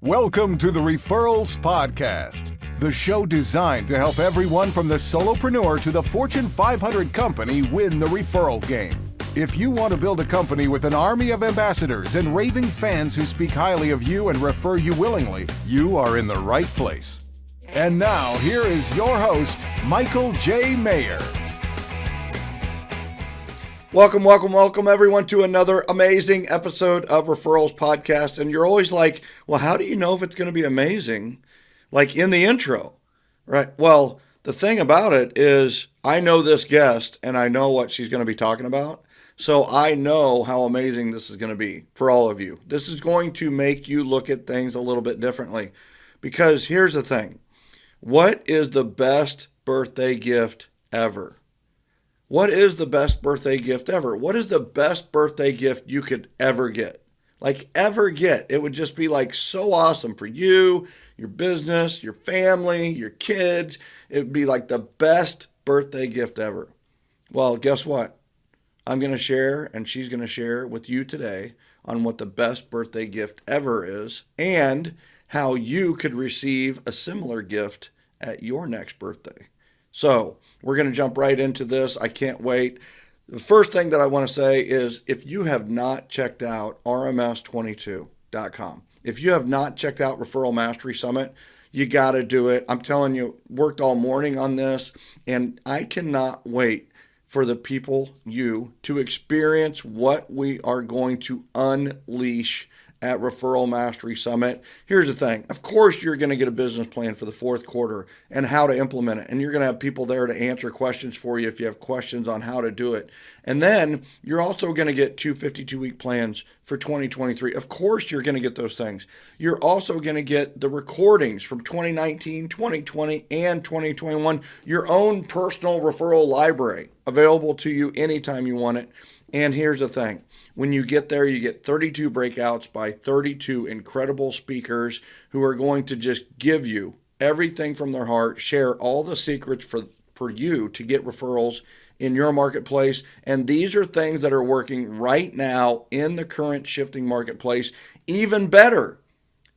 Welcome to the Referrals Podcast, the show designed to help everyone from the solopreneur to the Fortune 500 company win the referral game. If you want to build a company with an army of ambassadors and raving fans who speak highly of you and refer you willingly, you are in the right place. And now, here is your host, Michael J. Maher. Welcome, everyone, to another amazing episode of Referrals Podcast. And you're always like, well, how do you know if it's going to be amazing? Like in the intro, right? Well, the thing about it is I know this guest and I know what she's going to be talking about. So I know how amazing this is going to be for all of you. This is going to make you look at things a little bit differently. Because here's the thing. What is the best birthday gift ever? What is the best birthday gift ever? What is the best birthday gift you could ever get? Like ever get. It would just be like so awesome for you, your business, your family, your kids. It would be like the best birthday gift ever. Well, guess what? I'm going to share and she's going to share with you today on what the best birthday gift ever is and how you could receive a similar gift at your next birthday. So we're going to jump right into this. I can't wait. The first thing that I want to say is if you have not checked out rms22.com, if you have not checked out Referral Mastery Summit, you got to do it. I'm telling you, worked all morning on this, and I cannot wait for the people, you, to experience what we are going to unleash at Referral Mastery Summit. Here's the thing. Of course, you're going to get a business plan for the fourth quarter and how to implement it. And you're going to have people there to answer questions for you if you have questions on how to do it. And then you're also going to get two 52-week plans for 2023. Of course, you're going to get those things. You're also going to get the recordings from 2019, 2020, and 2021, your own personal referral library available to you anytime you want it. And here's the thing. When you get there, you get 32 breakouts by 32 incredible speakers who are going to just give you everything from their heart, share all the secrets for you to get referrals in your marketplace. And these are things that are working right now in the current shifting marketplace, even better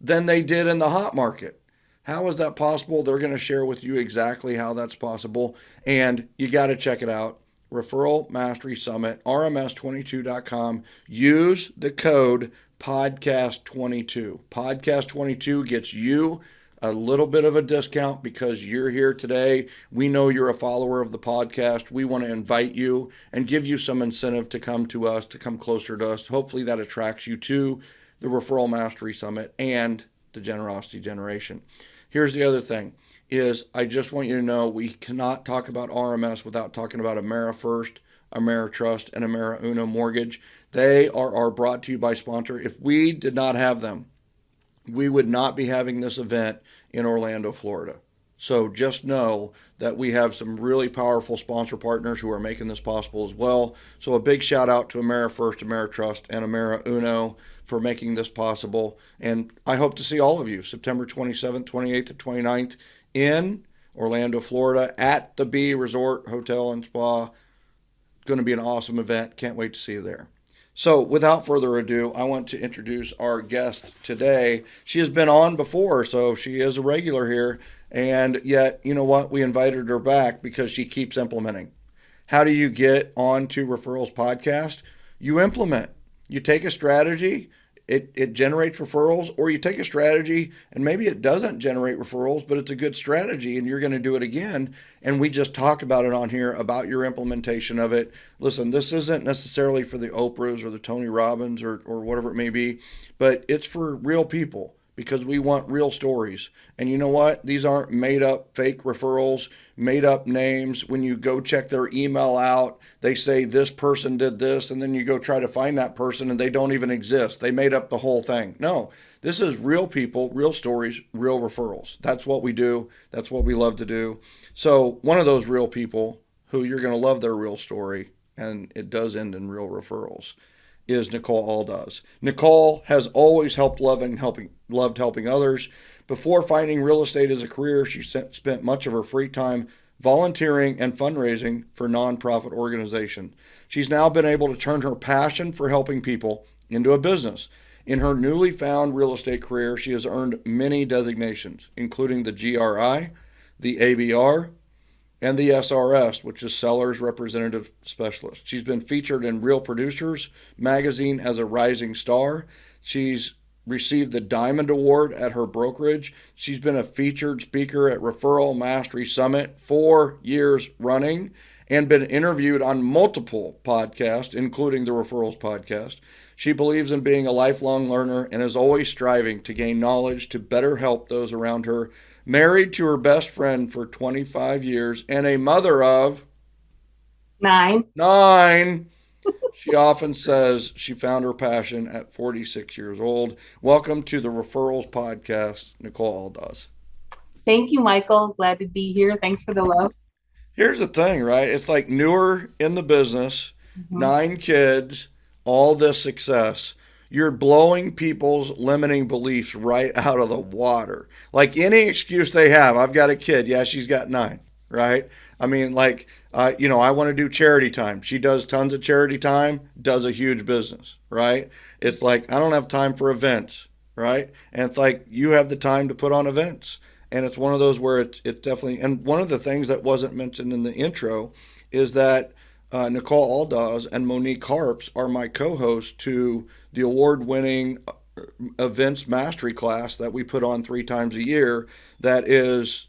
than they did in the hot market. How is that possible? They're going to share with you exactly how that's possible. And you got to check it out. Referral Mastery Summit, rms22.com. Use the code podcast22. Podcast22 gets you a little bit of a discount because you're here today. We know you're a follower of the podcast. We want to invite you and give you some incentive to come to us, to come closer to us. Hopefully that attracts you to the Referral Mastery Summit and the Generosity Generation. Here's the other thing. Is I just want you to know we cannot talk about RMS without talking about AmeriFirst, AmeriTrust, and AmeriUno Mortgage. They are our brought to you by sponsor. If we did not have them, we would not be having this event in Orlando, Florida. So just know that we have some really powerful sponsor partners who are making this possible as well. So a big shout out to AmeriFirst, AmeriTrust, and AmeriUno for making this possible. And I hope to see all of you September 27th, 28th, and 29th in Orlando, Florida at the B Resort Hotel and Spa. It's going to be an awesome event. Can't wait to see you there. So without further ado, I want to introduce our guest today. She has been on before, so she is a regular here. And yet, you know what? We invited her back because she keeps implementing. How do you get onto Referrals Podcast? You implement. You take a strategy. It generates referrals, or you take a strategy and maybe it doesn't generate referrals, but it's a good strategy and you're going to do it again. And we just talk about it on here about your implementation of it. Listen, this isn't necessarily for the Oprahs or the Tony Robbins or whatever it may be, but it's for real people because we want real stories. And you know what? These aren't made up fake referrals, made up names. When you go check their email out, they say this person did this, and then you go try to find that person and they don't even exist. They made up the whole thing. No, this is real people, real stories, real referrals. That's what we do. That's what we love to do. So one of those real people who you're going to love their real story, and it does end in real referrals, is Nicole Aldaz. Nicole has always loved helping others. Before finding real estate as a career, she spent much of her free time volunteering and fundraising for nonprofit organizations. She's now been able to turn her passion for helping people into a business. In her newly found real estate career, she has earned many designations, including the GRI, the ABR, and the SRS, which is Sellers Representative Specialist. She's been featured in Real Producers magazine as a rising star. She's received the Diamond Award at her brokerage. She's been a featured speaker at Referral Mastery Summit 4 years running and been interviewed on multiple podcasts, including the Referrals podcast. She believes in being a lifelong learner and is always striving to gain knowledge to better help those around her. Married to her best friend for 25 years and a mother of 9. She often says she found her passion at 46 years old. Welcome to the Referrals podcast, Nicole Aldaz. Thank you, Michael. Glad to be here. Thanks for the love. Here's the thing, right? It's like newer in the business, 9 kids, all this success. You're blowing people's limiting beliefs right out of the water. Like any excuse they have, I've got a kid. Yeah, she's got 9, right? I mean, like, I want to do charity time. She does tons of charity time, does a huge business, right? It's like, I don't have time for events, right? And it's like, you have the time to put on events. And it's one of those where it definitely, and one of the things that wasn't mentioned in the intro is that Nicole Aldaz and Monique Harps are my co-hosts to the award-winning events mastery class that we put on 3 times a year. That is,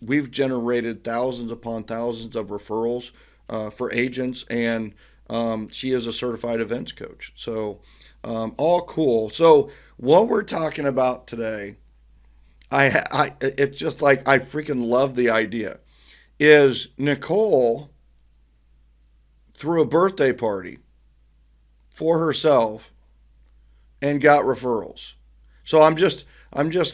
we've generated thousands upon thousands of referrals for agents, and she is a certified events coach. So all cool. So what we're talking about today, it's just like, I freaking love the idea, is Nicole threw a birthday party for herself and got referrals. So I'm just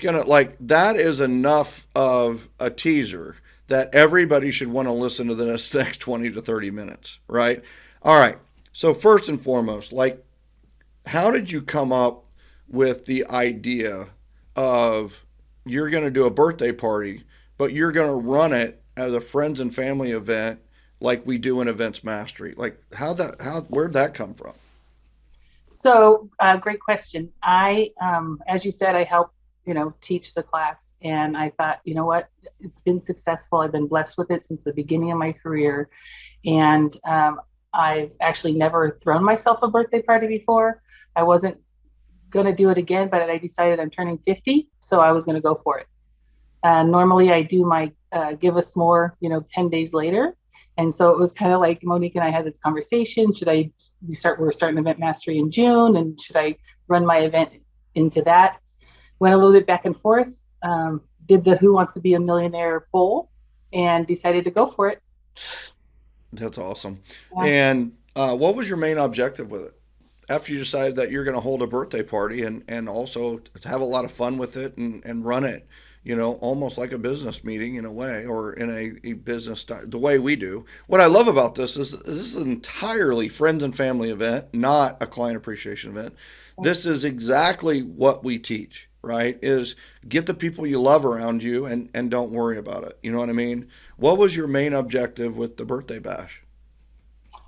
gonna, like, that is enough of a teaser that everybody should want to listen to the next 20 to 30 minutes, right? All right. So first and foremost, like, how did you come up with the idea of you're going to do a birthday party, but you're going to run it as a friends and family event like we do in Events Mastery? Like, where'd that come from? So, great question. I, as you said, I help, teach the class, and I thought, you know what, it's been successful. I've been blessed with it since the beginning of my career. And I've actually never thrown myself a birthday party before. I wasn't going to do it again, but I decided I'm turning 50, so I was going to go for it. Normally I do my give us more, 10 days later. And so it was kind of like Monique and I had this conversation. We're starting Event Mastery in June, and should I run my event into that? Went a little bit back and forth, did the Who Wants to Be a Millionaire poll, and decided to go for it. That's awesome. Yeah. And what was your main objective with it? After you decided that you're going to hold a birthday party and also have a lot of fun with it and run it, almost like a business meeting in a way, or in a business style, the way we do. What I love about this is an entirely friends and family event, not a client appreciation event. This is exactly what we teach, right? Is get the people you love around you and don't worry about it. You know what I mean? What was your main objective with the birthday bash?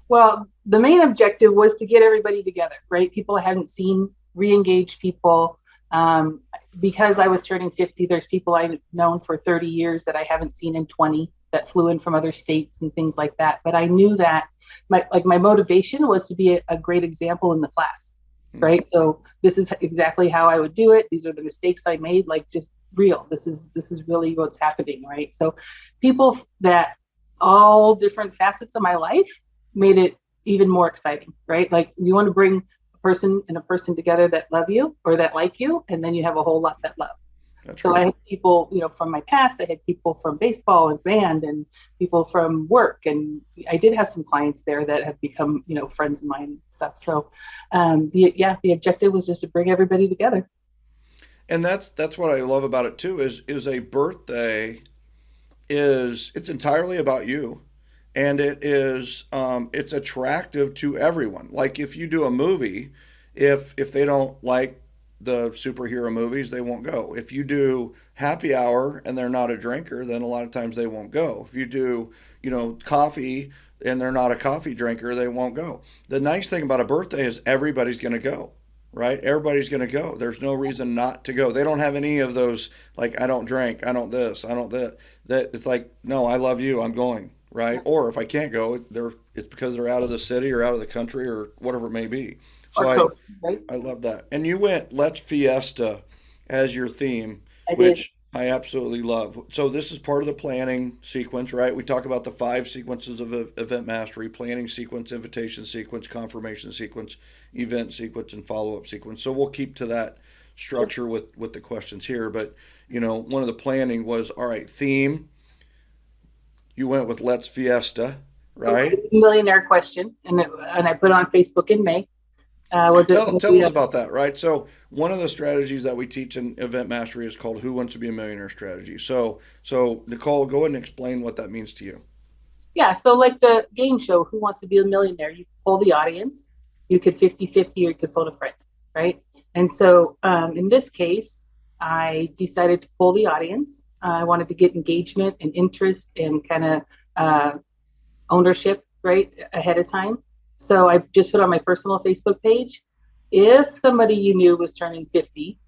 Well, the main objective was to get everybody together, right? People I hadn't seen, re-engage people. Because I was turning 50, there's people I've known for 30 years that I haven't seen in 20 that flew in from other states and things like that. But I knew that my motivation was to be a great example in the class, right? So this is exactly how I would do it. These are the mistakes I made, like, just real. This is really what's happening, right? So people that all different facets of my life made it even more exciting, right? Like, you want to bring a person together that love you or that like you, and then you have a whole lot that love. That's so right. I had people, from my past. I had people from baseball and band, and people from work, and I did have some clients there that have become, friends of mine and stuff. So, the objective was just to bring everybody together. And that's what I love about it too. Is a birthday it's entirely about you. And it's attractive to everyone. Like, if you do a movie, if they don't like the superhero movies, they won't go. If you do happy hour and they're not a drinker, then a lot of times they won't go. If you do, coffee and they're not a coffee drinker, they won't go. The nice thing about a birthday is everybody's going to go, right? Everybody's going to go. There's no reason not to go. They don't have any of those, like, I don't drink, I don't this, I don't that. That it's like, no, I love you, I'm going, right? Or if I can't go, it's because they're out of the city or out of the country or whatever it may be. So Or coach, right? I love that. And you went Let's Fiesta as your theme, I did. which I absolutely love. So this is part of the planning sequence, right? We talk about the five sequences of event mastery: planning sequence, invitation sequence, confirmation sequence, event sequence, and follow-up sequence. So we'll keep to that structure with the questions here. But, one of the planning was, all right, theme. You went with Let's Fiesta, right? Millionaire question, and I put it on Facebook in May. Was it Tell us about that, right? So one of the strategies that we teach in event mastery is called Who Wants to Be a Millionaire strategy. So Nicole, go ahead and explain what that means to you. Yeah, so like the game show, Who Wants to Be a Millionaire? You poll the audience. You could 50-50 or you could phone a friend, right? And so in this case, I decided to poll the audience. I wanted to get engagement and interest and kind of ownership, right, ahead of time. So I just put on my personal Facebook page, if somebody you knew was turning 50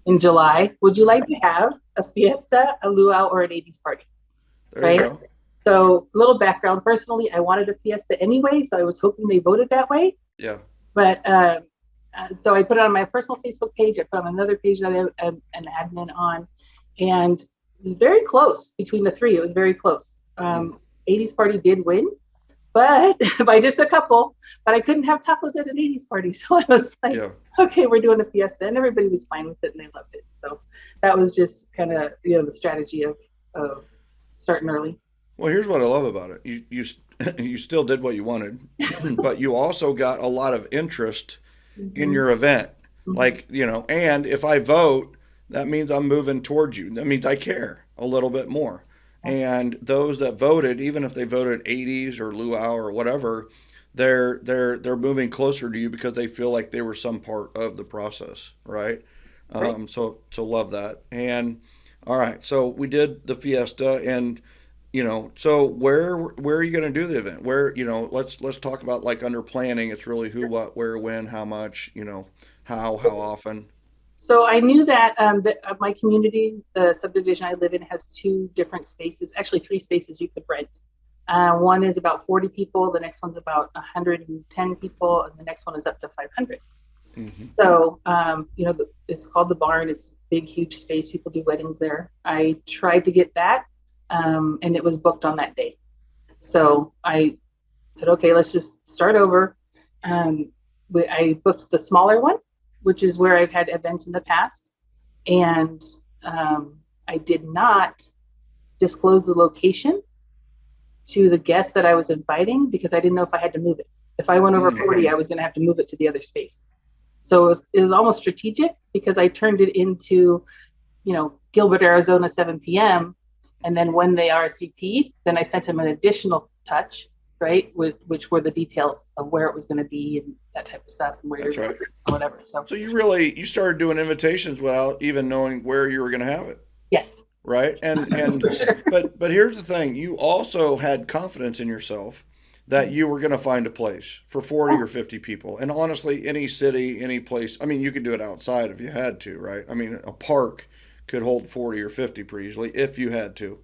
in July, would you like to have a fiesta, a luau, or an 80s party? There you Right? go. So a little background. Personally, I wanted a fiesta anyway, so I was hoping they voted that way. Yeah. But so I put it on my personal Facebook page. I put on another page that I'm an admin on, and it was very close between the three. It was very close. 80s party did win, but by just a couple. But I couldn't have tacos at an 80s party, so I was like, Yeah. okay, we're doing a fiesta, and everybody was fine with it, and they loved it. So that was just kind of the strategy of starting early. Well, here's what I love about it. You still did what you wanted, but you also got a lot of interest in your event. Like, and if I vote, that means I'm moving towards you. That means I care a little bit more. And those that voted, even if they voted 80s or luau or whatever, they're moving closer to you because they feel like they were some part of the process, right? So love that. And all right, so we did the fiesta, and so where are you going to do the event? Where, let's talk about, like, under planning. It's really who, what, where, when, how much, how often. So I knew that my community, the subdivision I live in, has two different spaces, actually three spaces you could rent. One is about 40 people, the next one's about 110 people, and the next one is up to 500. So, it's called the barn. It's a big, huge space. People do weddings there. I tried to get that, and it was booked on that day. So I said, okay, let's just start over. I booked the smaller one, which is where I've had events in the past. And I did not disclose the location to the guests that I was inviting because I didn't know if I had to move it. If I went over 40, I was going to have to move it to the other space. So it was almost strategic because I turned it into, Gilbert, Arizona, 7 p.m. And then when they RSVP'd, then I sent them an additional touch, right, which were the details of where it was going to be and that type of stuff and where That's you're right. or whatever. So you started doing invitations without even knowing where you were going to have it, yes, right? And for sure. but here's the thing: you also had confidence in yourself that you were going to find a place for 40 or 50 people. And honestly, any city, any place, I mean, you could do it outside if you had to, right? I mean, a park could hold 40 or 50 pretty easily if you had to.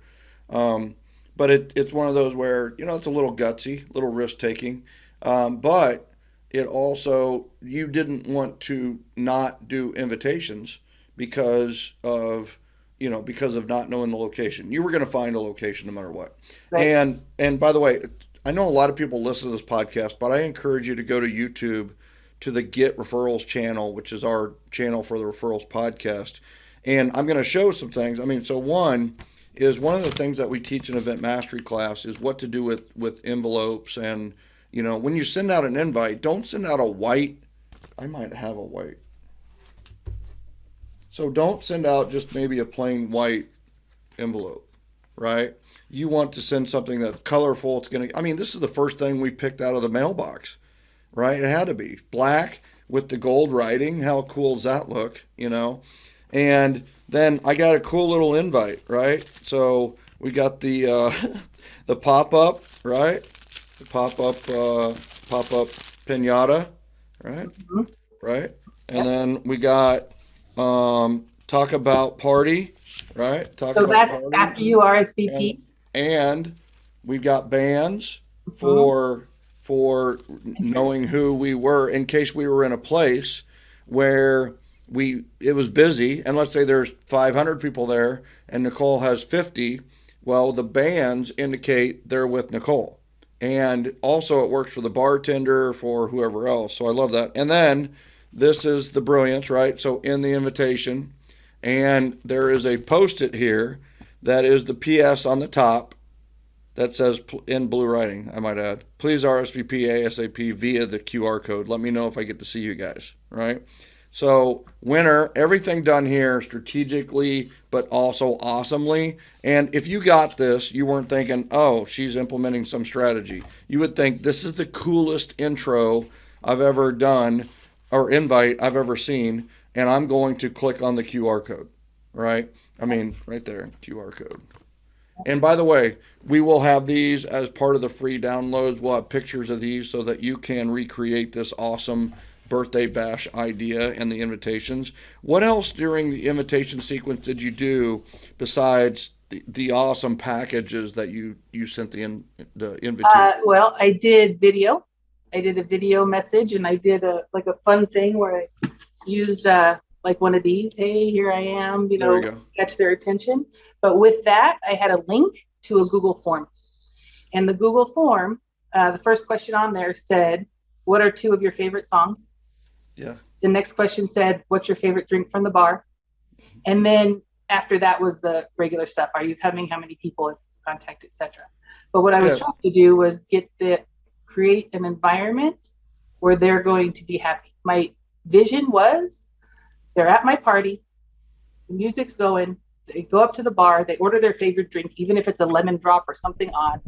But it's one of those where, it's a little gutsy, little risk taking. But it also, you didn't want to not do invitations because of not knowing the location. You were going to find a location no matter what. Right. And by the way, I know a lot of people listen to this podcast, but I encourage you to go to YouTube to the Get Referrals channel, which is our channel for the Referrals podcast. And I'm going to show some things. I mean, so one of the things that we teach in event mastery class is what to do with envelopes. And, when you send out an invite, don't send out a white. I might have a white. So don't send out just maybe a plain white envelope, right? You want to send something that's colorful. This is the first thing we picked out of the mailbox, right? It had to be black with the gold writing. How cool does that look, And then I got a cool little invite, right? So we got the the pop-up, right? The pop-up pinata, right? Right? And then we got talk about party, right? Talk So about that's party. after you And RSVP. and we've got bands Mhm. for knowing who we were in case we were in a place where we it was busy, and let's say there's 500 people there and Nicole has 50. Well, the bands indicate they're with Nicole. And also it works for the bartender, for whoever else. So I love that. And then this is the brilliance, right? So in the invitation, and there is a post-it here that is the PS on the top that says in blue writing, I might add, please RSVP ASAP via the QR code. Let me know if I get to see you guys, right? So, winner, everything done here strategically, but also awesomely. And if you got this, you weren't thinking, oh, she's implementing some strategy. You would think this is the coolest intro I've ever done or invite I've ever seen. And I'm going to click on the QR code, right? I mean, right there, QR code. And by the way, we will have these as part of the free downloads. We'll have pictures of these so that you can recreate this awesome birthday bash idea and the invitations. What else during the invitation sequence did you do besides the awesome packages that you sent the invitation? Well, I did video. I did a video message, and I did a fun thing where I used like one of these. Hey, here I am. There you go. Catch their attention. But with that, I had a link to a Google form, and the Google form, the first question on there said, "What are two of your favorite songs?" Yeah. The next question said, "What's your favorite drink from the bar?" And then after that was the regular stuff. Are you coming? How many people? Contact, etc. But what I was Yeah. trying to do was create an environment where they're going to be happy. My vision was they're at my party, the music's going, they go up to the bar, they order their favorite drink, even if it's a lemon drop or something odd,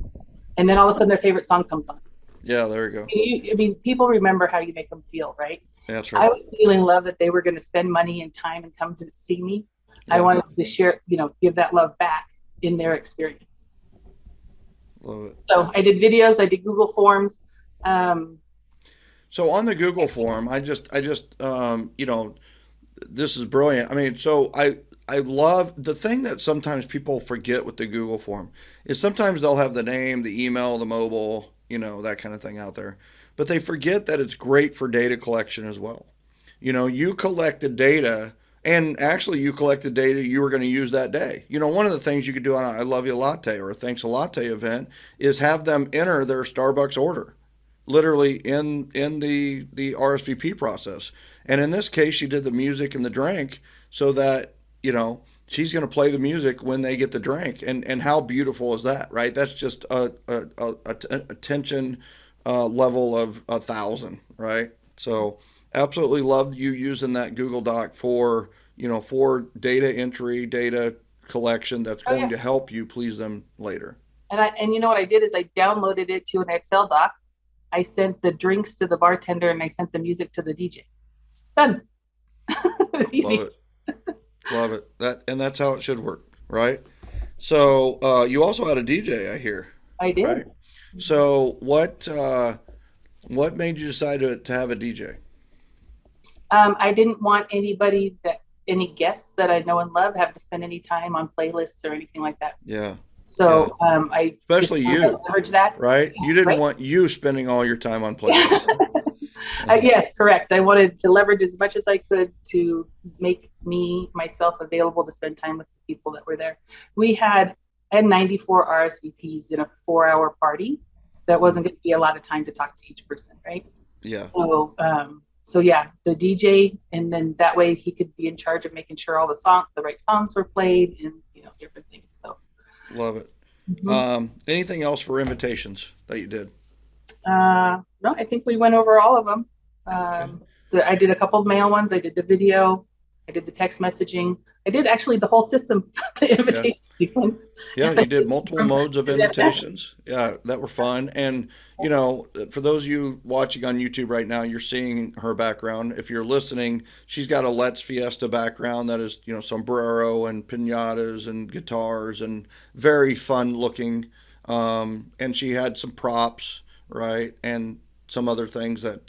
and then all of a sudden their favorite song comes on. Yeah, there you go. I mean, people remember how you make them feel, right? That's I right. was feeling love that they were going to spend money and time and come to see me. I Yeah. wanted to share, give that love back in their experience. Love it. So I did videos, I did Google Forms. So on the Google form, this is brilliant. I mean, so I love the thing that sometimes people forget with the Google form is sometimes they'll have the name, the email, the mobile, that kind of thing out there. But they forget that it's great for data collection as well. You collected data, and actually you collected data you were going to use that day. One of the things you could do on a I Love You Latte or a Thanks a Latte event is have them enter their Starbucks order literally in the RSVP process. And in this case, she did the music and the drink so that, she's going to play the music when they get the drink. And how beautiful is that, right? That's just a attention level of 1,000, right? So absolutely love you using that Google Doc for, for data entry, data collection that's going to help you please them later. And you know what I did is I downloaded it to an Excel doc. I sent the drinks to the bartender and I sent the music to the DJ. Done. It was easy. Love it. Love it. That's how it should work, right? So you also had a DJ, I hear. I did. Right? So what made you decide to have a DJ? I didn't want any guests that I know and love have to spend any time on playlists or anything like that. Yeah. So Yeah. I especially you, leverage that. right? You didn't Right. want you spending all your time on playlists. Yes, correct. I wanted to leverage as much as I could to make myself available to spend time with the people that were there. I had 94 RSVPs in a 4-hour party. That wasn't going to be a lot of time to talk to each person, right? Yeah. So yeah, the DJ, and then that way he could be in charge of making sure all the right songs were played, and different things. So Love it. mhm. Anything else for invitations that you did? No, I think we went over all of them. I did a couple of mail ones. I did the video. I did the text messaging. I did actually the whole system, the invitation sequence. Yeah, you did multiple modes of invitations. Yeah, that were fun. And, for those of you watching on YouTube right now, you're seeing her background. If you're listening, she's got a Let's Fiesta background that is, sombrero and piñatas and guitars and very fun looking. And she had some props, right? And some other things that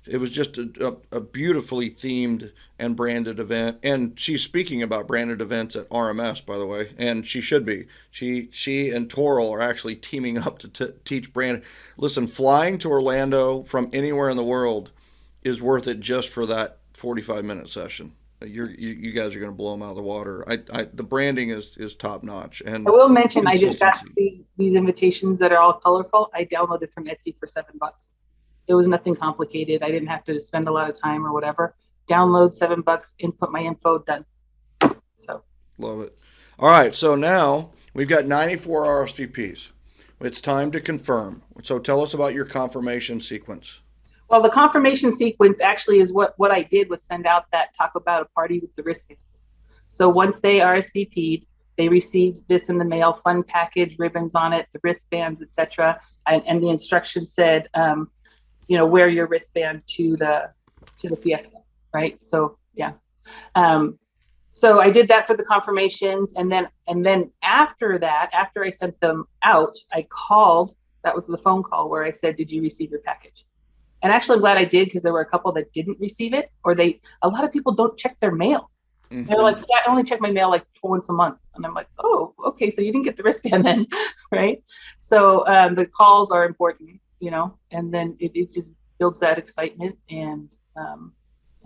it was just a beautifully themed and branded event. And she's speaking about branded events at RMS, by the way, and she should be. She and Toral are actually teaming up to teach brand. Listen, flying to Orlando from anywhere in the world is worth it just for that 45-minute session. You guys are going to blow them out of the water. The branding is top notch. And I will mention I just got these invitations that are all colorful. I downloaded from Etsy for $7. It was nothing complicated. I didn't have to spend a lot of time or whatever. Download, $7, input my info, done. So love it. All right, so now we've got 94 RSVPs. It's time to confirm. So tell us about your confirmation sequence. Well, the confirmation sequence actually is what I did was send out that talk about a party with the wristbands. So once they RSVP'd, they received this in the mail, fun package, ribbons on it, the wristbands, etc. And the instructions said, wear your wristband to the fiesta, right? So yeah. So I did that for the confirmations, and then after that, after I sent them out, I called. That was the phone call where I said, "Did you receive your package?" And actually, I'm glad I did, because there were a couple that didn't receive it, or a lot of people don't check their mail. Mm-hmm. They're like, "Yeah, I only check my mail like once a month," and I'm like, "Oh, okay, so you didn't get the wristband then," right? So the calls are important, and then it just builds that excitement and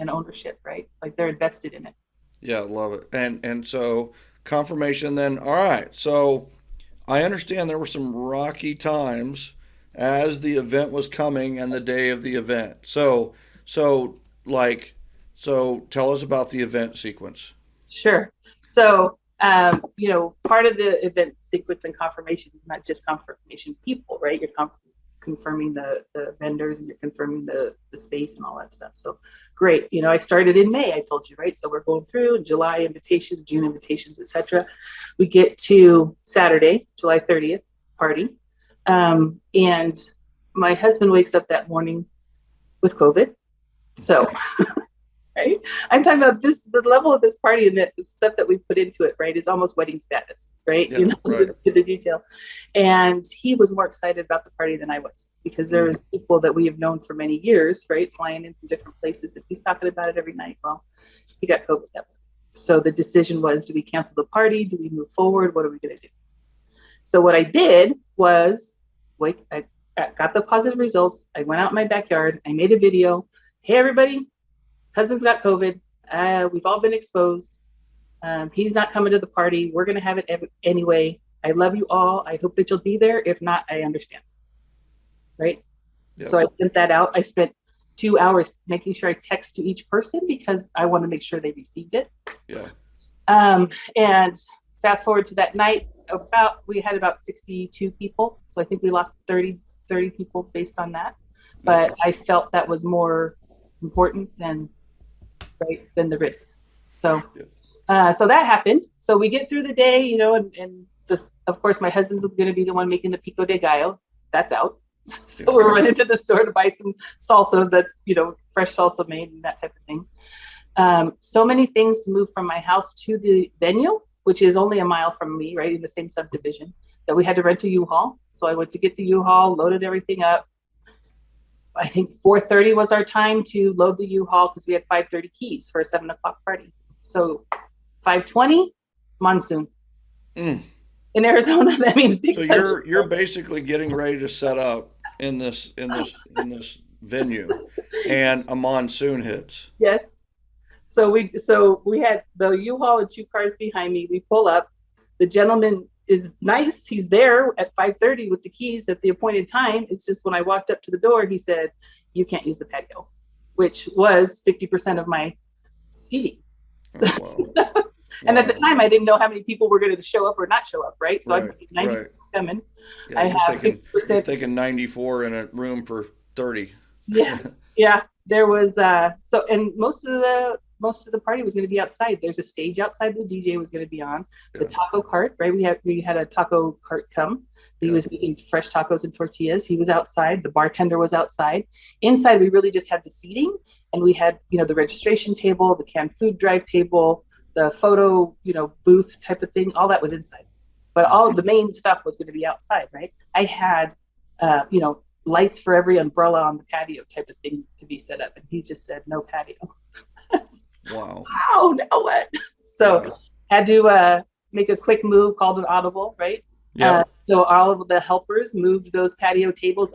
ownership, right? Like they're invested in it. Yeah, love it. And so confirmation then. All right. So I understand there were some rocky times as the event was coming and the day of the event. So tell us about the event sequence. Sure. So, part of the event sequence and confirmation is not just confirmation people, right? You're confirming the vendors, and you're confirming the space and all that stuff. So great. I started in May, I told you, right? So we're going through July invitations, June invitations, etc. We get to Saturday, July 30th party. And my husband wakes up that morning with COVID. So, right? I'm talking about the level of this party and the stuff that we put into it, right, is almost wedding status, right? Yeah, right. To the detail. And he was more excited about the party than I was, because there are people that we have known for many years, right, flying in from different places, and he's talking about it every night. Well, he got COVID that morning. So the decision was, do we cancel the party? Do we move forward? What are we going to do? So what I did was, I got the positive results. I went out in my backyard. I made a video. Hey, everybody, husband's got COVID. We've all been exposed. He's not coming to the party. We're going to have it anyway. I love you all. I hope that you'll be there. If not, I understand. Right? Yep. So I sent that out. I spent 2 hours making sure I text to each person, because I want to make sure they received it. Yeah. And fast forward to that night, we had about 62 people. So I think we lost 30 people based on that. But I felt that was more important than the risk. So, so that happened. So we get through the day, and of course my husband's going to be the one making the pico de gallo. That's out. So we're running to the store to buy some salsa that's, fresh salsa made and that type of thing. So many things to move from my house to the venue, which is only a mile from me, right, in the same subdivision, that we had to rent a U-Haul. So I went to get the U-Haul, loaded everything up. I think 4:30 was our time to load the U-Haul, because we had 5:30 keys for a 7 o'clock party. So 5:20, monsoon. In Arizona, that means big. So you're basically getting ready to set up in this venue, and a monsoon hits. Yes. So we had the U-Haul and 2 cars behind me. We pull up. The gentleman is nice. He's there at 5:30 with the keys at the appointed time. It's just when I walked up to the door, he said, "You can't use the patio," which was 50% of my seating. Oh, wow. And at the time, I didn't know how many people were going to show up or not show up, right? So I'm 90 coming. Yeah, I have 50%. You're taking 94 in a room for 30. Yeah. There was and most of the party was going to be outside. There's a stage outside the DJ was going to be on. The taco cart, right? We had a taco cart come. He was making fresh tacos and tortillas. He was outside. The bartender was outside. Inside, we really just had the seating, and we had, the registration table, the canned food drive table, the photo, booth type of thing. All that was inside, but all of the main stuff was going to be outside, right? I had, lights for every umbrella on the patio type of thing to be set up. And he just said, no patio. Wow. Oh, now what? So had to make a quick move, called an audible, right? Yeah. So all of the helpers moved those patio tables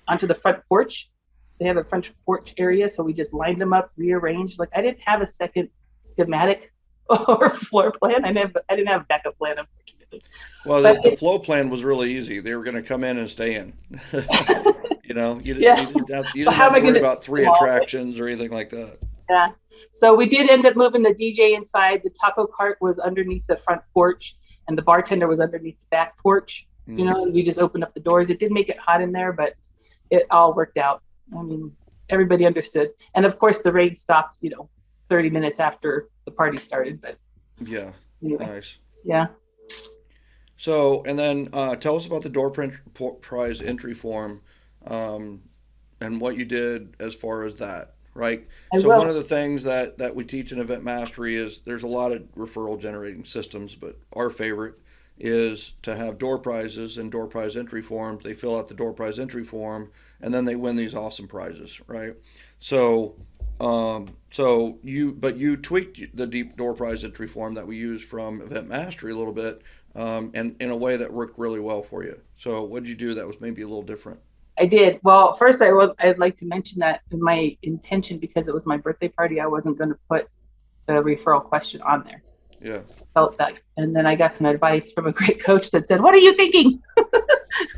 onto the front porch. They have a front porch area, so we just lined them up, rearranged. Like, I didn't have a second schematic or floor plan. I didn't have a backup plan, unfortunately. Well, the flow plan was really easy. They were going to come in and stay in. You didn't have to worry about 3 attractions or anything like that. Yeah. So we did end up moving the DJ inside. The taco cart was underneath the front porch, and the bartender was underneath the back porch. And we just opened up the doors. It did make it hot in there, but it all worked out. I mean, everybody understood. And of course, the rain stopped, 30 minutes after the party started. But yeah, anyway. Nice. Yeah. So, and then tell us about the door prize entry form and what you did as far as that, right? One of the things that we teach in Event Mastery is there's a lot of referral generating systems, but our favorite is to have door prizes and door prize entry forms. They fill out the door prize entry form, and then they win these awesome prizes, right? So, you tweaked the deep door prize entry form that we use from Event Mastery a little bit, and in a way that worked really well for you. So, what did you do that was maybe a little different? I did. Well, first, I'd like to mention that in my intention, because it was my birthday party, I wasn't going to put the referral question on there. Yeah. Felt that, and then I got some advice from a great coach that said, "What are you thinking?"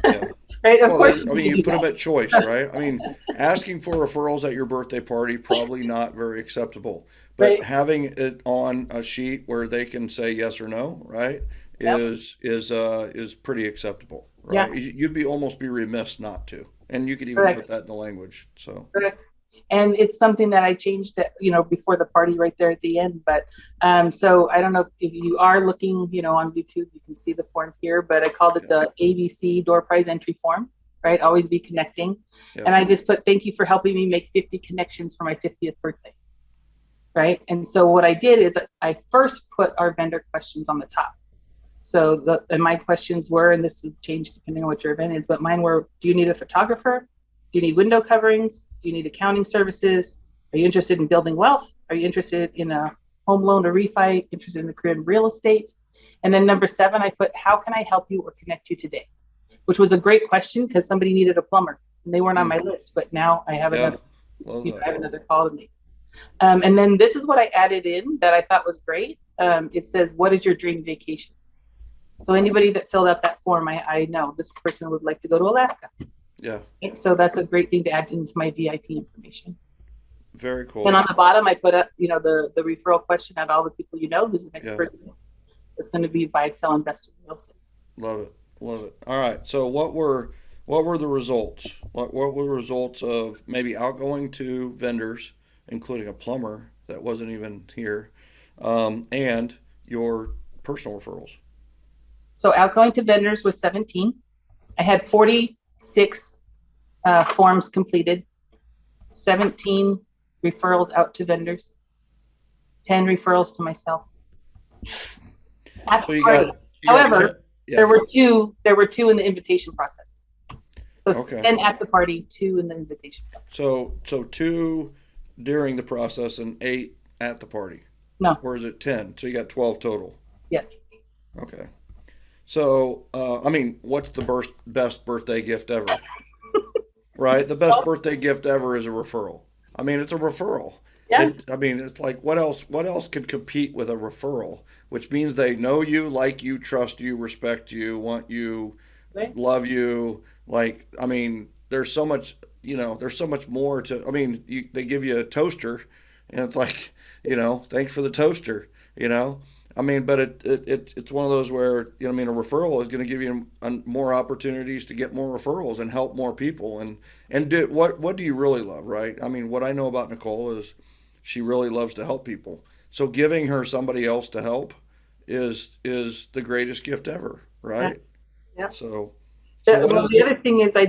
Yeah. Right. Of course. You put them at choice, right? I mean, asking for referrals at your birthday party, probably not very acceptable. But right. Having it on a sheet where they can say yes or no, right, is pretty accepeful, right? Yeah. You'd almost be remiss not to, and you could even Correct. put that in the language. So. Correct. And it's something that I changed, before the party right there at the end. But so I don't know if you are looking, on YouTube, you can see the form here, but I called it the ABC door prize entry form, right? Always be connecting. Yeah. And I just put, thank you for helping me make 50 connections for my 50th birthday, right? And so what I did is I first put our vendor questions on the top. So and my questions were, and this has changed depending on what your event is, but mine were, do you need a photographer? Do you need window coverings? Do you need accounting services? Are you interested in building wealth? Are you interested in a home loan or refi? Interested in a career in real estate? And then number 7, I put, how can I help you or connect you today? Which was a great question because somebody needed a plumber and they weren't on my list, but now I have another, I have another call to make. And then this is what I added in that I thought was great. It says, what is your dream vacation? So anybody that filled out that form, I know this person would like to go to Alaska. Yeah. So that's a great thing to add into my VIP information. Very cool. And on the bottom, I put up, the referral question at all the people who's an expert. It's going to be buy, sell, invest in real estate. Love it. All right. So what were the results? What were the results of maybe outgoing to vendors, including a plumber that wasn't even here, and your personal referrals? So outgoing to vendors was 17. I had 46 forms completed, 17 referrals out to vendors, 10 referrals to myself. However, there were two in the invitation process. So 10 at the party, 2 in the invitation process. So 2 during the process and 8 at the party. No. Or is it 10? So you got 12 total. Yes. Okay. So, what's the best birthday gift ever? Right? The best birthday gift ever is a referral. It's a referral. Yeah. It's like, what else could compete with a referral? Which means they know you, like you, trust you, respect you, want you, love you. There's so much, there's so much more to, they give you a toaster and it's like, thanks for the toaster, but it's one of those where, a referral is going to give you more opportunities to get more referrals and help more people. And do what do you really love, right? What I know about Nicole is she really loves to help people. So giving her somebody else to help is the greatest gift ever, right? Yeah. So the other thing is I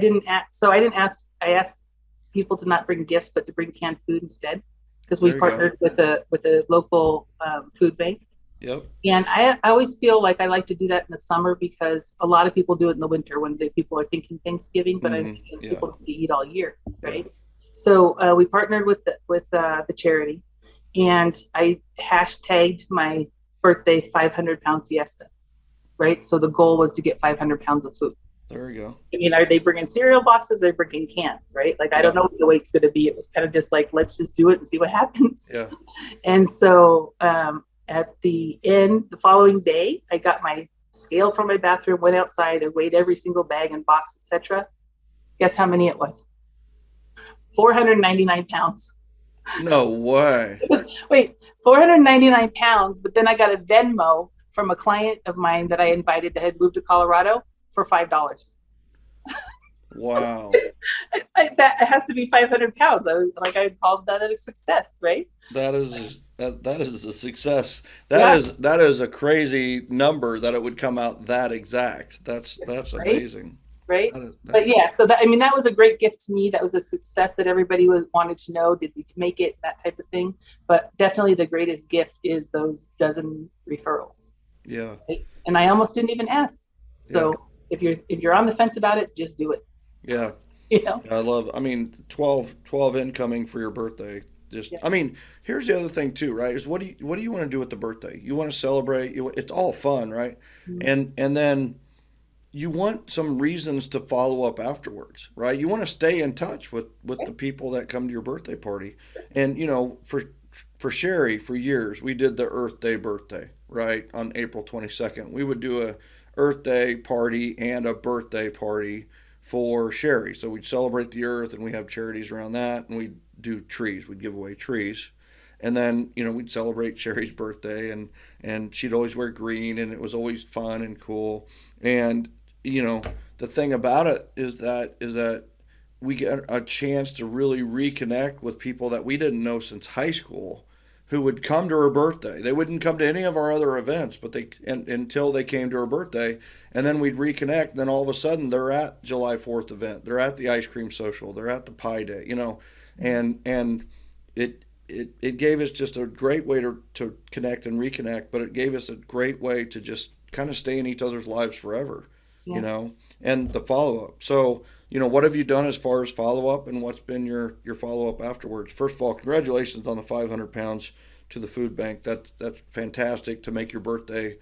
asked people to not bring gifts, but to bring canned food instead, because we partnered with a local food bank. Yep. And I always feel like I like to do that in the summer because a lot of people do it in the winter when people are thinking Thanksgiving, but I think Yeah. people need to eat all year, right? Yeah. So we partnered with the charity, and I hashtagged my birthday 500-pound fiesta, right? So the goal was to get 500 pounds of food. There you go. I mean, are they bringing cereal boxes? They're bringing cans, right? Like, I don't Yeah. know what the weight's going to be. It was kind of just like, let's just do it and see what happens. Yeah. And so at the end, the following day, I got my scale from my bathroom, went outside and weighed every single bag and box, etc. Guess how many it was? 499 pounds. No way. Wait, 499 pounds. But then I got a Venmo from a client of mine that I invited that had moved to Colorado for $5. Wow. That has to be 500 pounds. I called that a success, right? That is a success. That is a crazy number that it would come out that exact. That's right? amazing. Right. But yeah, so that was a great gift to me. That was a success that everybody wanted to know. Did we make it? That type of thing. But definitely the greatest gift is those dozen referrals. Yeah. Right? And I almost didn't even ask. So if you're on the fence about it, just do it. Yeah. You know? I mean, 12 incoming for your birthday. I mean, here's the other thing too, right? Is what do you want to do with the birthday? You want to celebrate, it's all fun, right? Mm-hmm. And then you want some reasons to follow up afterwards, right? You want to stay in touch with the people that come to your birthday party. And, for Sherry, for years, we did the Earth Day birthday, right? On April 22nd. We would do a Earth Day party and a birthday party for Sherry. So we'd celebrate the earth and we have charities around that, and we'd do trees. We'd give away trees. And then, we'd celebrate Sherry's birthday, and she'd always wear green, and it was always fun and cool. And, the thing about it is that we get a chance to really reconnect with people that we didn't know since high school, who would come to her birthday. They wouldn't come to any of our other events, but until they came to her birthday, and then we'd reconnect. Then all of a sudden, they're at July 4th event. They're at the ice cream social. They're at the pie day. And it gave us just a great way to connect and reconnect. But it gave us a great way to just kind of stay in each other's lives forever. Yeah. And the follow up. So, what have you done as far as follow up, and what's been your follow up afterwards? First of all, congratulations on the 500 pounds to the food bank. That's fantastic to make your birthday,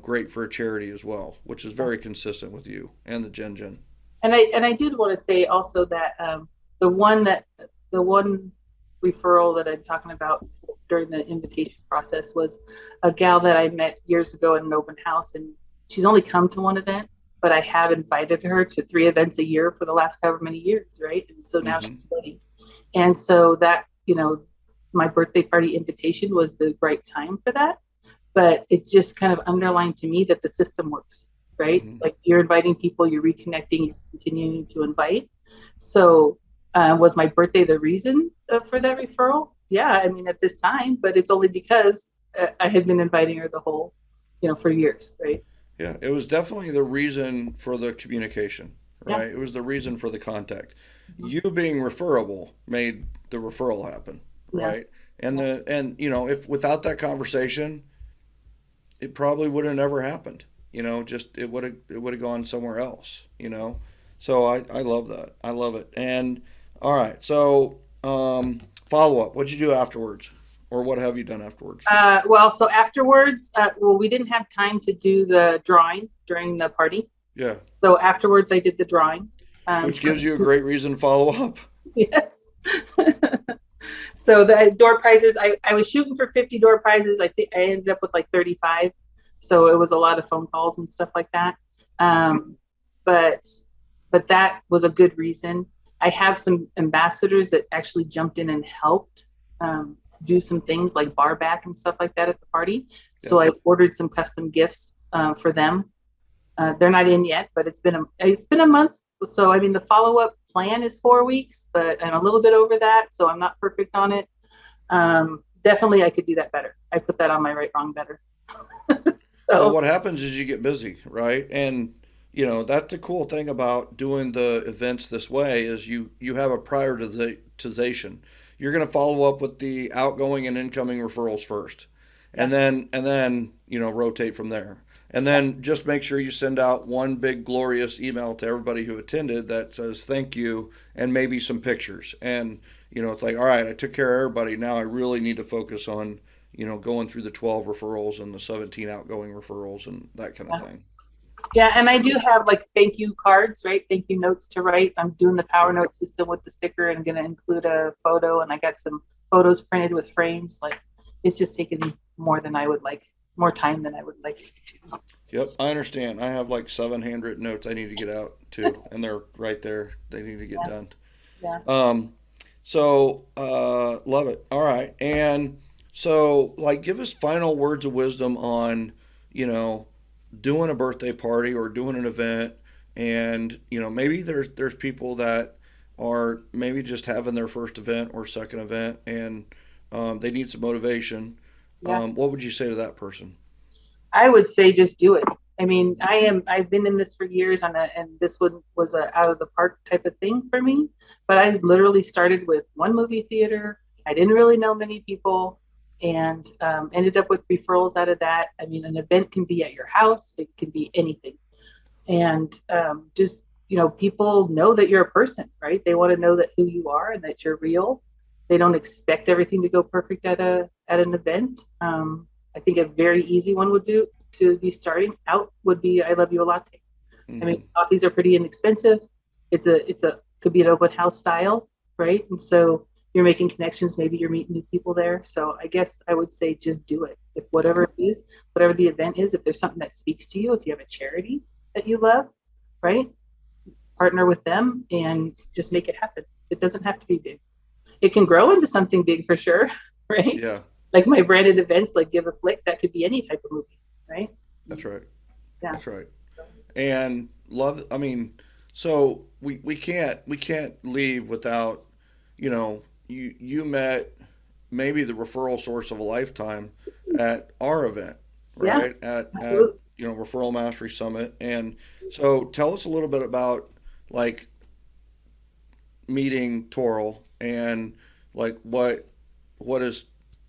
great for a charity as well, which is very consistent with you and the Gen. And I did want to say also that the one referral that I'm talking about during the invitation process was a gal that I met years ago in an open house, and she's only come to one event, but I have invited her to 3 events a year for the last however many years, right? And so now she's ready. And so that, my birthday party invitation was the right time for that. But it just kind of underlined to me that the system works, right? Mm-hmm. Like, you're inviting people, you're reconnecting, you're continuing to invite. So was my birthday the reason for that referral? Yeah, I mean, at this time, but it's only because I had been inviting her the whole, for years, right? Yeah, it was definitely the reason for the communication, right? Yeah. It was the reason for the contact. Mm-hmm. You being referable made the referral happen, right? Yeah. And if without that conversation, it probably would have never happened. It would have gone somewhere else. So I love that. I love it. And all right, so follow up. What'd you do afterwards? Or what have you done afterwards? So afterwards, we didn't have time to do the drawing during the party. Yeah. So afterwards, I did the drawing. Which gives you a great reason to follow up. Yes. So the door prizes, I was shooting for 50 door prizes. I think I ended up with like 35. So it was a lot of phone calls and stuff like that. But that was a good reason. I have some ambassadors that actually jumped in and helped do some things like bar back and stuff like that at the party. Yeah. So I ordered some custom gifts for them. They're not in yet, but it's been a month. So I mean, the follow-up plan is 4 weeks, but I'm a little bit over that, so I'm not perfect on it. Definitely, I could do that better. I put that on my right, wrong, better. Well, what happens is you get busy, right? And that's the cool thing about doing the events this way is you have a prioritization. You're going to follow up with the outgoing and incoming referrals first. and then rotate from there. And then just make sure you send out one big glorious email to everybody who attended that says thank you and maybe some pictures. And it's like, all right, I took care of everybody. Now I really need to focus on going through the 12 referrals and the 17 outgoing referrals and that kind of thing. Yeah, and I do have like thank you cards, right? Thank you notes to write. I'm doing the Power Note system with the sticker and going to include a photo, and I got some photos printed with frames. Like, it's just taken more time than I would like to. Yep, I understand. I have like 7 handwritten notes I need to get out too, and they're right there. They need to get done. Yeah. So love it. All right, and so like, give us final words of wisdom on doing a birthday party or doing an event, and maybe there's people that are maybe just having their first event or second event, and they need some motivation. Yeah. What would you say to that person? I would say just do it. I mean, I've been in this for years, and this one was a out of the park type of thing for me. But I literally started with one movie theater. I didn't really know many people, and ended up with referrals out of that. I mean, an event can be at your house. It can be anything. And just, people know that you're a person, right? They want to know that who you are and that you're real. They don't expect everything to go perfect at an event. I think a very easy one to be starting out would be I love you a latte. Mm-hmm. I mean, coffees are pretty inexpensive. Could be an open house style, right? And so you're making connections. Maybe you're meeting new people there. So I guess I would say just do it. If whatever it is, whatever the event is, if there's something that speaks to you, if you have a charity that you love, right? Partner with them and just make it happen. It doesn't have to be big. It can grow into something big for sure, right? Yeah. Like my branded events, like Give a Flick, that could be any type of movie, right? That's right. Yeah. That's right. And so we can't leave without, you met maybe the referral source of a lifetime at our event, right? Yeah, at Referral Mastery Summit. And so tell us a little bit about like meeting Toral and like what has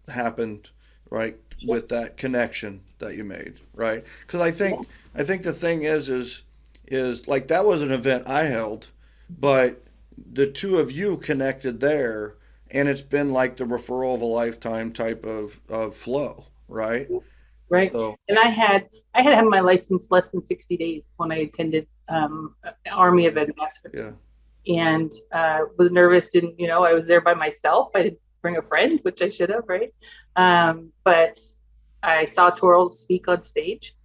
happened, right, with that connection that you made, right? Because I think the thing is like that was an event I held, but the two of you connected there, and it's been like the referral of a lifetime type of flow, right? Right. So, and I had my license less than 60 days when I attended Army of Ambassadors. Yeah. And was nervous. I was there by myself. I didn't bring a friend, which I should have, right? But I saw Toral speak on stage.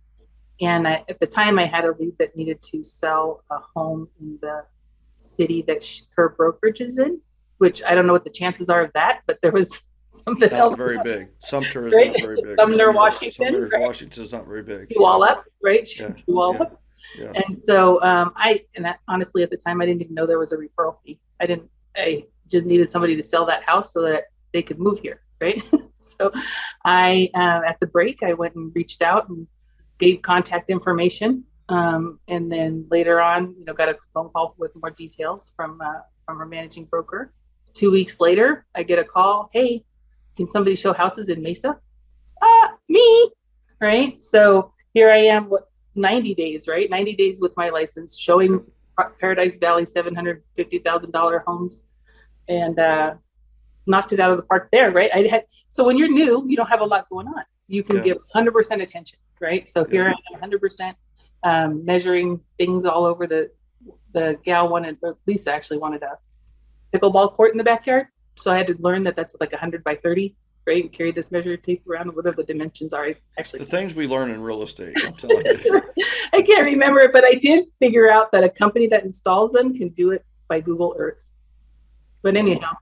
And at the time, I had a lead that needed to sell a home in the city that her brokerage is in, which I don't know what the chances are of that, but there was something else. Not very big. Sumter is right? not very big. Sumner, Washington. Sumner, right? Washington is not very big. Puyallup, right? Yeah. Puyallup. Yeah. And so honestly, at the time, I didn't even know there was a referral fee. I just needed somebody to sell that house so that they could move here, right? So I, at the break, I went and reached out and gave contact information. And then later on, got a phone call with more details from our managing broker. 2 weeks later, I get a call. Hey, can somebody show houses in Mesa? Me, right? So here I am, 90 days, right? 90 days with my license, showing Paradise Valley $750,000 homes, and knocked it out of the park there, right? So when you're new, you don't have a lot going on. You can give 100% attention, right? So here I am, 100% measuring things all over. The gal Lisa actually wanted a pickleball court in the backyard. So I had to learn that that's like 100 by 30, right? And carry this measuring tape around, whatever the dimensions are. The things we learn in real estate, I'm telling you. I can't remember it, but I did figure out that a company that installs them can do it by Google Earth. But anyhow,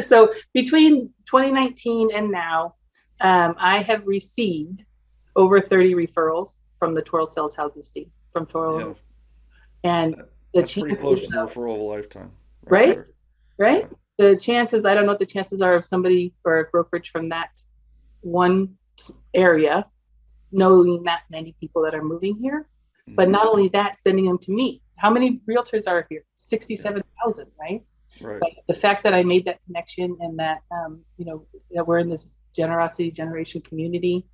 so between 2019 and now, I have received over 30 referrals from the Toral Sales Houses team, from Toral. Yeah. And that's pretty close to the referral of a lifetime. Right? There. Right? Yeah. The chances, I don't know what the chances are of somebody or a brokerage from that one area knowing that many people that are moving here. Mm-hmm. But not only that, sending them to me. How many realtors are here? 67,000, right? Right. But the fact that I made that connection and that, that we're in this generosity generation community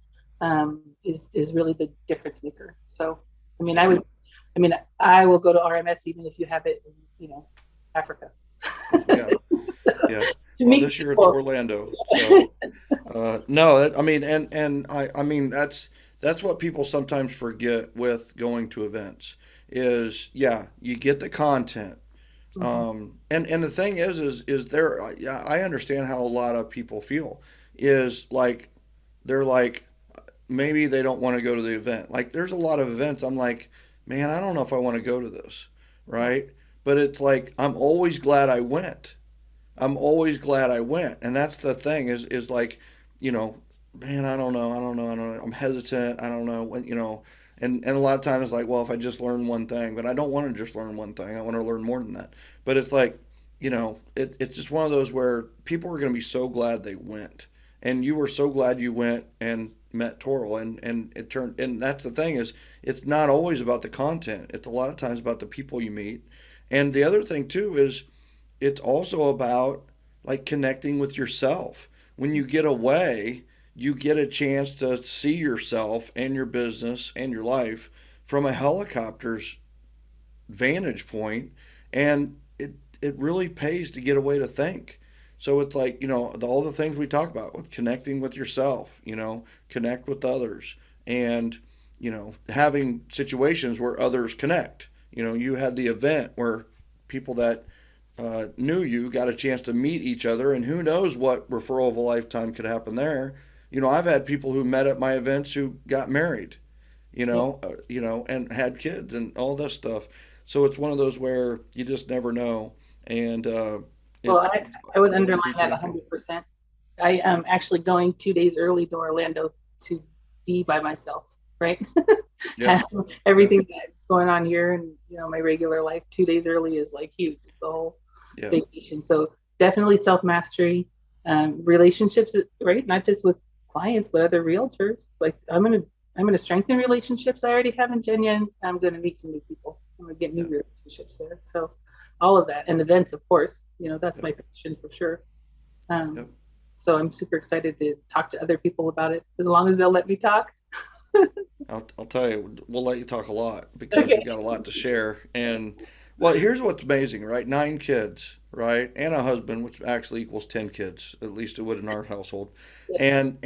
is really the difference maker. So, I mean, I will go to RMS even if you have it in, Africa. Yeah. Yeah. To Well, meet this year it's people. Orlando. So, no, I mean, and I mean, that's what people sometimes forget with going to events is, yeah, you get the content. Mhm. And the thing is there, yeah, I understand how a lot of people feel is like, they're like, maybe they don't want to go to the event. Like there's a lot of events I'm like, man, I don't know if I want to go to this, right? But it's like I'm always glad I went. I'm always glad I went. And that's the thing is like, you know, man, I don't know. I'm hesitant. I don't know when, and a lot of times it's like, well, if I just learn one thing, but I don't want to just learn one thing. I want to learn more than that. But it's like, it's just one of those where people are going to be so glad they went. And you were so glad you went and met Toral, and it turned, and that's the thing is it's not always about the content. It's a lot of times about the people you meet. And the other thing too is it's also about like connecting with yourself. When you get away, you get a chance to see yourself and your business and your life from a helicopter's vantage point, and it really pays to get away to think. So it's like, all the things we talk about with connecting with yourself, connect with others, and having situations where others connect. You had the event where people that knew you got a chance to meet each other, and who knows what referral of a lifetime could happen there. I've had people who met at my events who got married, Yeah. and had kids and all this stuff. So it's one of those where you just never know, and Well, it I would always underline beats that anything. 100%. I am actually going 2 days early to Orlando to be by myself, right? Yeah, yeah, Everything that's going on here and my regular life, 2 days early is like huge. It's a whole yeah, vacation. So definitely self mastery, relationships, right? Not just with clients, but other realtors. Like I'm gonna strengthen relationships I already have in Genya, and I'm gonna meet some new people. I'm gonna get new yeah, relationships there. So all of that and events, of course. That's yeah, my passion for sure. Um, yeah. so I'm super excited to talk to other people about it as long as they'll let me talk. I'll tell you, we'll let you talk a lot because Okay. you've got a lot to share. And well, here's what's amazing, right? 9 kids, right, and a husband, which actually equals 10 kids, at least it would in our household, and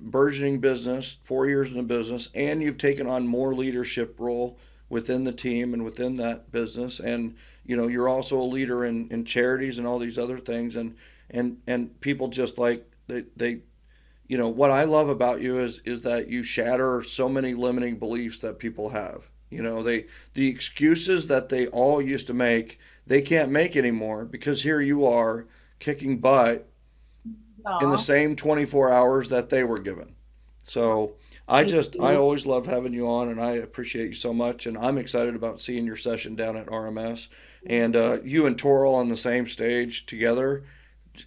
burgeoning business, 4 years in the business, and you've taken on more leadership role within the team and within that business, and you're also a leader in charities and all these other things, and people just like they what I love about you is that you shatter so many limiting beliefs that people have. The excuses that they all used to make, they can't make anymore because here you are kicking butt in the Aw, same 24 hours that they were given. So thank I you. always love having you on, and I appreciate you so much. And I'm excited about seeing your session down at RMS, and you and Toral on the same stage together.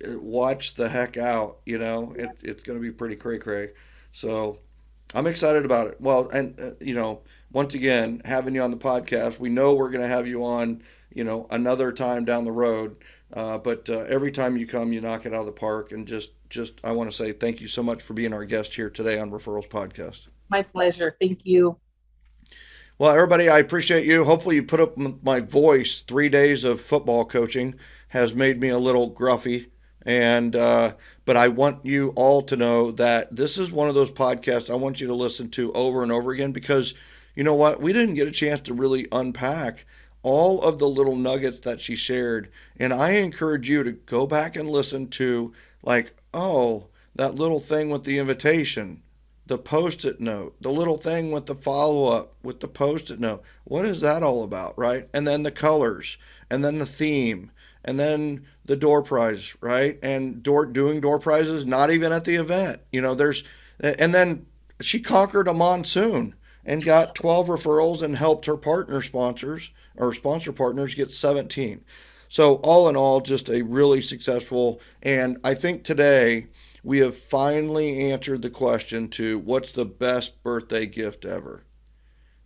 Watch the heck out. It's going to be pretty cray cray. So I'm excited about it. Well, and once again, having you on the podcast, we know we're going to have you on, another time down the road. But every time you come, you knock it out of the park. And just I want to say thank you so much for being our guest here today on Referrals Podcast. My pleasure. Thank you. Well, everybody, I appreciate you. Hopefully, you put up with my voice. 3 days of football coaching has made me a little gruffy, and but I want you all to know that this is one of those podcasts I want you to listen to over and over again because you know what? We didn't get a chance to really unpack all of the little nuggets that she shared, and I encourage you to go back and listen to like, oh, that little thing with the invitation, the post-it note, the little thing with the follow-up with the post-it note. What is that all about, right? And then the colors, and then the theme, and then the door prize, right? And doing door prizes not even at the event. And then she conquered a monsoon and got 12 referrals and helped her partner sponsors or sponsor partners get 17. So all in all, just a really successful, and I think today we have finally answered the question to what's the best birthday gift ever.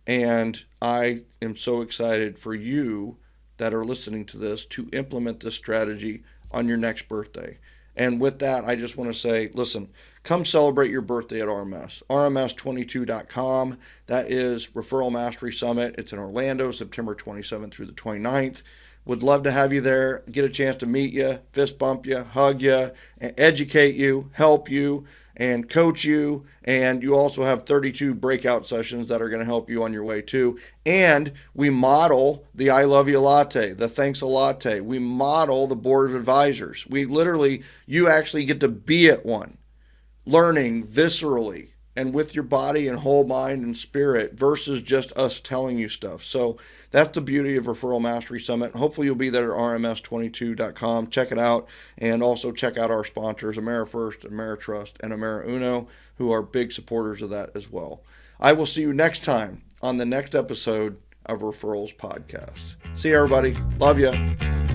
And I am so excited for you that are listening to this to implement this strategy on your next birthday. And with that, I just want to say, listen, come celebrate your birthday at RMS. RMS22.com. That is Referral Mastery Summit. It's in Orlando, September 27th through the 29th. Would love to have you there, get a chance to meet you, fist bump you, hug you, educate you, help you, and coach you. And you also have 32 breakout sessions that are going to help you on your way too. And we model the I love you latte, the thanks a latte. We model the board of advisors. You actually get to be at one, learning viscerally and with your body and whole mind and spirit versus just us telling you stuff. So that's the beauty of Referral Mastery Summit. Hopefully you'll be there at rms22.com. Check it out. And also check out our sponsors, AmeriFirst, AmeriTrust, and AmeriUno, who are big supporters of that as well. I will see you next time on the next episode of Referrals Podcast. See you, everybody. Love you.